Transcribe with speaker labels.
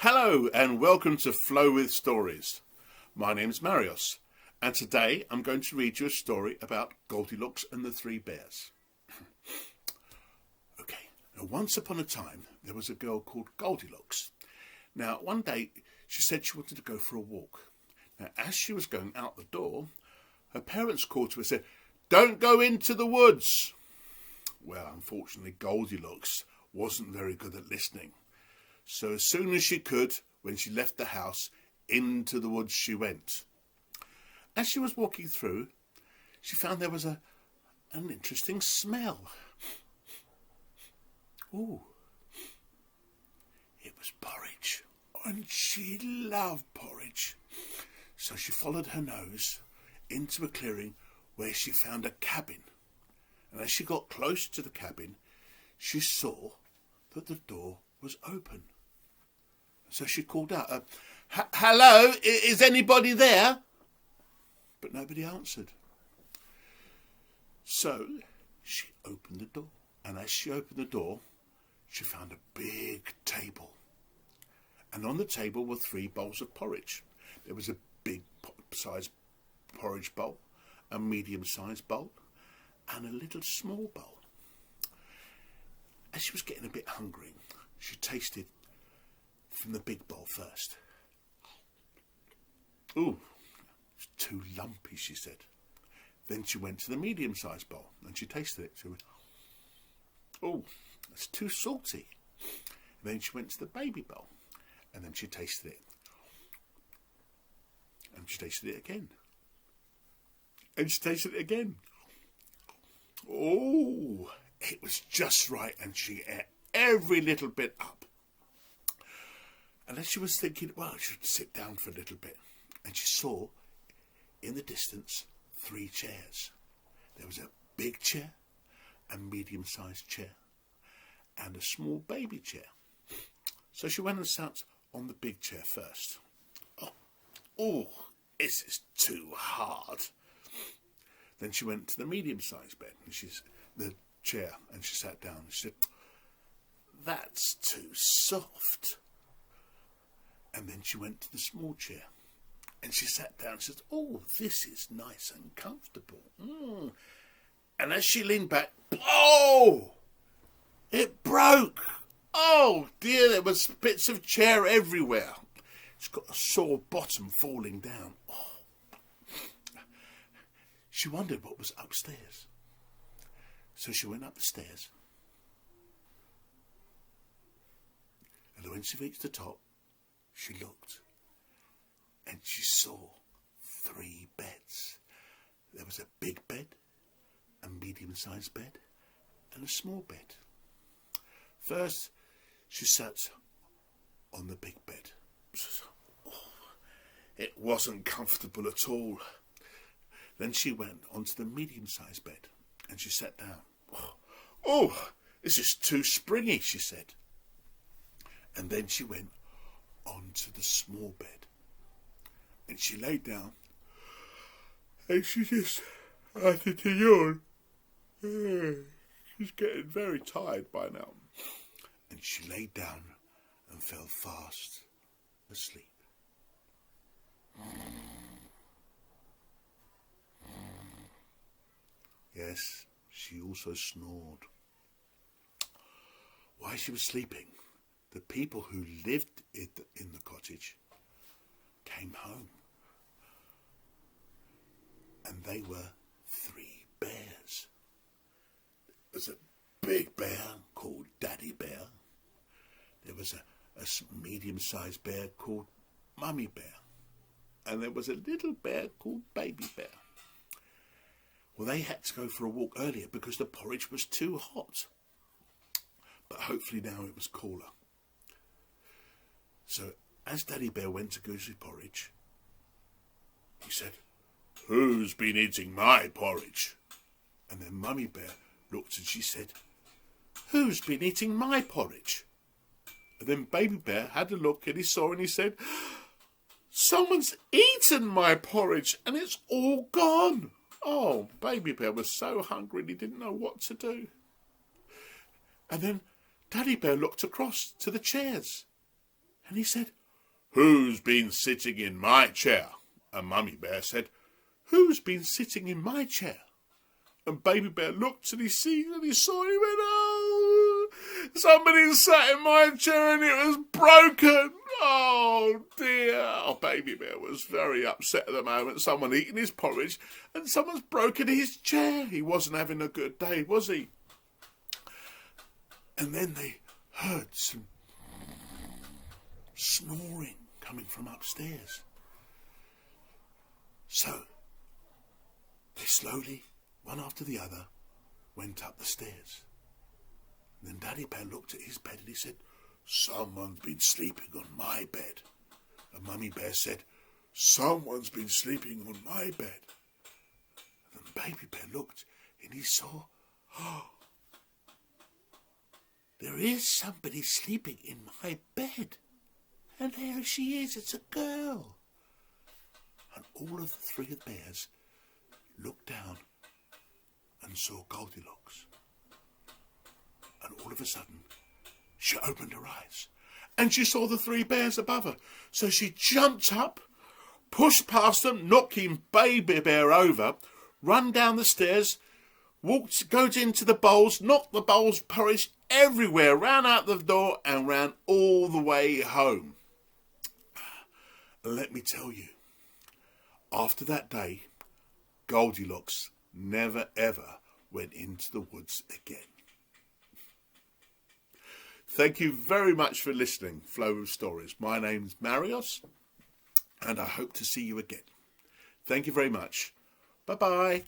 Speaker 1: Hello and welcome to Flow with Stories. My name's Marios and today I'm going to read you a story about Goldilocks and the Three Bears. Okay, now once upon a time there was a girl called Goldilocks. Now one day she said she wanted to go for a walk. Now as she was going out the door, her parents called to her and said, "Don't go into the woods." Well, unfortunately Goldilocks wasn't very good at listening. So as soon as she could, when she left the house, into the woods she went. As she was walking through, she found there was an interesting smell. Ooh, it was porridge, and she loved porridge. So she followed her nose into a clearing where she found a cabin. And as she got close to the cabin, she saw that the door was open. So she called out, "Hello, is anybody there?" But nobody answered. So she opened the door. And as she opened the door, she found a big table. And on the table were 3 bowls of porridge. There was a big sized porridge bowl, a medium sized bowl, and a little small bowl. As she was getting a bit hungry, she tasted from the big bowl first. "Ooh, it's too lumpy," she said. Then she went to the medium-sized bowl and she tasted it. She went, "Oh, it's too salty." Then she went to the baby bowl and then she tasted it. And she tasted it again. And she tasted it again. Oh, it was just right, and she ate every little bit up. And as she was thinking, well, I should sit down for a little bit, and she saw in the distance 3 chairs. There was a big chair, a medium-sized chair, and a small baby chair. So she went and sat on the big chair first. Oh, this is too hard. Then she went to the medium-sized bed, and the chair, and she sat down. And she said, "That's too soft." And then she went to the small chair and she sat down and said, "Oh, this is nice and comfortable." And as she leaned back, oh, it broke. Oh dear, there was bits of chair everywhere. It's got a sore bottom falling down. Oh. She wondered what was upstairs. So she went up the stairs. And when she reached the top, she looked and she saw 3 beds. There was a big bed, a medium-sized bed, and a small bed. First, she sat on the big bed. Oh, it wasn't comfortable at all. Then she went onto the medium-sized bed and she sat down. Oh, this is too springy," she said. And then she went onto the small bed and she lay down and she just started to yawn. She's getting very tired by now. And she lay down and fell fast asleep. Yes, she also snored. While she was sleeping, the people who lived in the cottage came home. And they were 3 bears. There was a big bear called Daddy Bear. There was a medium-sized bear called Mummy Bear. And there was a little bear called Baby Bear. Well, they had to go for a walk earlier because the porridge was too hot. But hopefully now it was cooler. So as Daddy Bear went to Goosey porridge, he said, "Who's been eating my porridge?" And then Mummy Bear looked and she said, "Who's been eating my porridge?" And then Baby Bear had a look and he saw and he said, "Someone's eaten my porridge and it's all gone." Oh, Baby Bear was so hungry and he didn't know what to do. And then Daddy Bear looked across to the chairs And he said, "Who's been sitting in my chair?" And Mummy Bear said, "Who's been sitting in my chair?" And Baby Bear looked and he saw and he went, "Oh, somebody sat in my chair and it was broken. Oh dear." Oh, Baby Bear was very upset at the moment. Someone eating his porridge and someone's broken his chair. He wasn't having a good day, was he? And then they heard some snoring coming from upstairs. So they slowly, one after the other, went up the stairs. And then Daddy Bear looked at his bed and he said, "Someone's been sleeping on my bed." And Mummy Bear said, "Someone's been sleeping on my bed." And then Baby Bear looked and he saw, "Oh, there is somebody sleeping in my bed. And there she is, it's a girl." And all of the three bears looked down and saw Goldilocks. And all of a sudden, she opened her eyes and she saw the three bears above her. So she jumped up, pushed past them, knocking Baby Bear over, run down the stairs, goes into the bowls, knocked the bowls, porridge everywhere, ran out the door and ran all the way home. And let me tell you, after that day, Goldilocks never ever went into the woods again. Thank you very much for listening, Flow of Stories. My name's Marios, and I hope to see you again. Thank you very much. Bye-bye.